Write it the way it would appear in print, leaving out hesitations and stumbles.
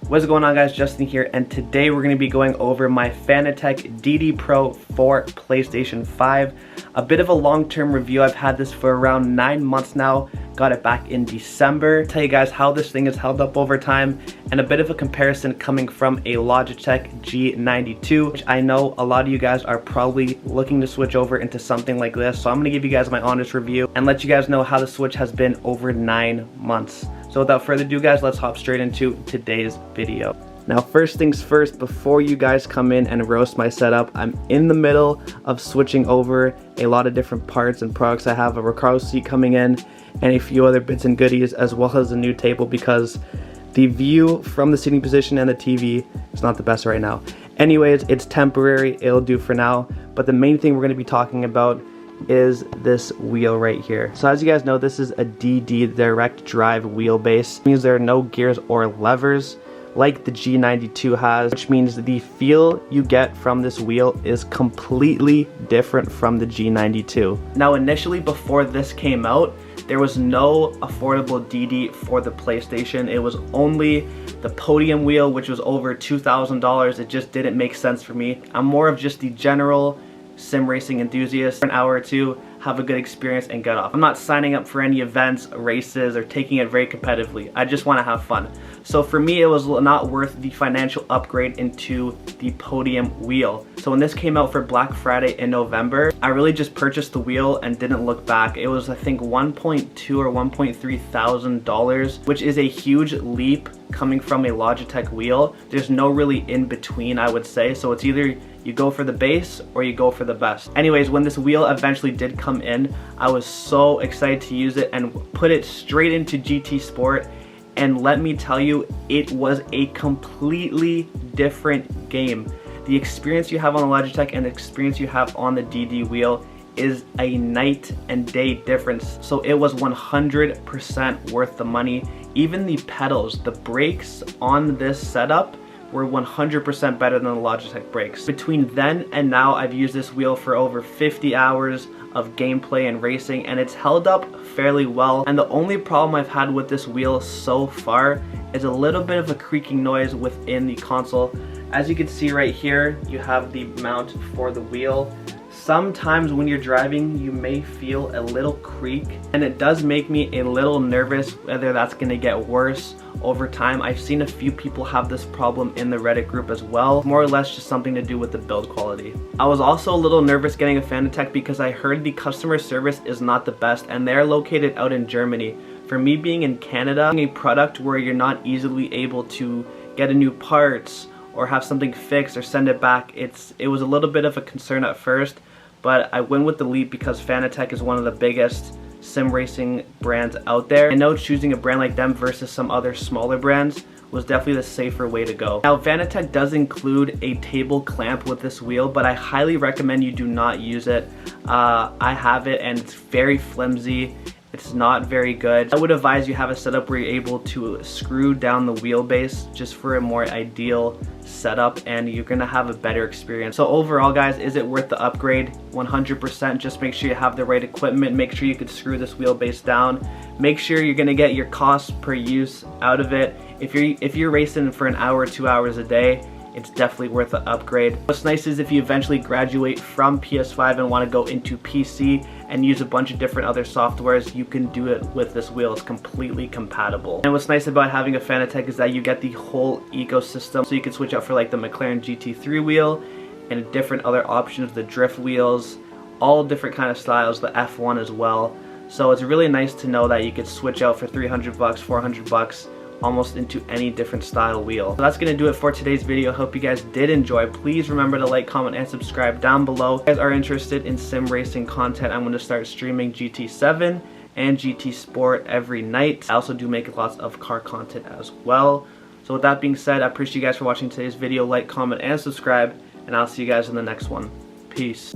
What's going on, guys? Justin here, and today we're going to be going over my Fanatec DD Pro for PlayStation 5. A bit of a long-term review. I've had this for around 9 months now. Got it back in December. Tell you guys how this thing has held up over time, and a bit of a comparison coming from a Logitech G92, which I know a lot of you guys are probably looking to switch over into something like this. So I'm going to give you guys my honest review and let you guys know how the switch has been over 9 months. So without further ado, guys, let's hop straight into today's video. Now, first things first, before you guys come in and roast my setup, I'm in the middle of switching over a lot of different parts and products. I have a Recaro seat coming in and a few other bits and goodies, as well as a new table, because the view from the sitting position and the TV is not the best right now. Anyways, it's temporary, it'll do for now, but the main thing we're going to be talking about is this wheel right here. So as you guys know, this is a DD direct drive wheelbase. It means there are no gears or levers like the G92 has, which means the feel you get from this wheel is completely different from the G92. Now, initially, before this came out, there was no affordable DD for the PlayStation. It was only the podium wheel, which was over $2,000. It just didn't make sense for me. I'm more of just the general sim racing enthusiast. For an hour or two, have a good experience and get off. I'm not signing up for any events, races, or taking it very competitively. I just want to have fun. So for me, it was not worth the financial upgrade into the podium wheel. So when this came out for Black Friday in November, I really just purchased the wheel and didn't look back. It was, I think, $1.2 or $1.3 thousand, which is a huge leap coming from a Logitech wheel. There's no really in between, I would say. So it's either you go for the base or you go for the best. Anyways, when this wheel eventually did come in, I was so excited to use it and put it straight into GT Sport. And let me tell you, it was a completely different game. The experience you have on the Logitech and the experience you have on the DD wheel is a night and day difference. So it was 100% worth the money. Even the pedals, the brakes on this setup were 100% better than the Logitech brakes. Between then and now, I've used this wheel for over 50 hours of gameplay and racing, and it's held up fairly well. And the only problem I've had with this wheel so far is a little bit of a creaking noise within the console. As you can see right here, you have the mount for the wheel. Sometimes when you're driving, you may feel a little creak, and it does make me a little nervous whether that's gonna get worse over time. I've seen a few people have this problem in the Reddit group as well. More or less just something to do with the build quality. I was also a little nervous getting a Fanatec because I heard the customer service is not the best, and they're located out in Germany. For me being in Canada, a product where you're not easily able to get a new parts or have something fixed or send it back, it was a little bit of a concern at first. But I went with the leap because Fanatec is one of the biggest sim racing brands out there. I know choosing a brand like them versus some other smaller brands was definitely the safer way to go. Now, Fanatec does include a table clamp with this wheel, but I highly recommend you do not use it. I have it and it's very flimsy. It's not very good. I would advise you have a setup where you're able to screw down the wheelbase just for a more ideal setup, and you're gonna have a better experience. So overall, guys, is it worth the upgrade? 100%. Just make sure you have the right equipment. Make sure you could screw this wheelbase down. Make sure you're gonna get your cost per use out of it. If you're racing for an hour or 2 hours a day, it's definitely worth the upgrade. What's nice is if you eventually graduate from PS5 and want to go into PC and use a bunch of different other softwares, you can do it with this wheel. It's completely compatible. And what's nice about having a Fanatec is that you get the whole ecosystem. So you can switch out for like the McLaren GT3 wheel and different other options, the drift wheels, all different kind of styles, the F1 as well. So it's really nice to know that you could switch out for 300 bucks, 400 bucks, almost into any different style wheel. So that's gonna do it for today's video. Hope you guys did enjoy. Please remember to like, comment, and subscribe down below. If you guys are interested in sim racing content, I'm gonna start streaming GT7 and GT Sport every night. I also do make lots of car content as well. So with that being said, I appreciate you guys for watching today's video. Like, comment, and subscribe, and I'll see you guys in the next one. Peace.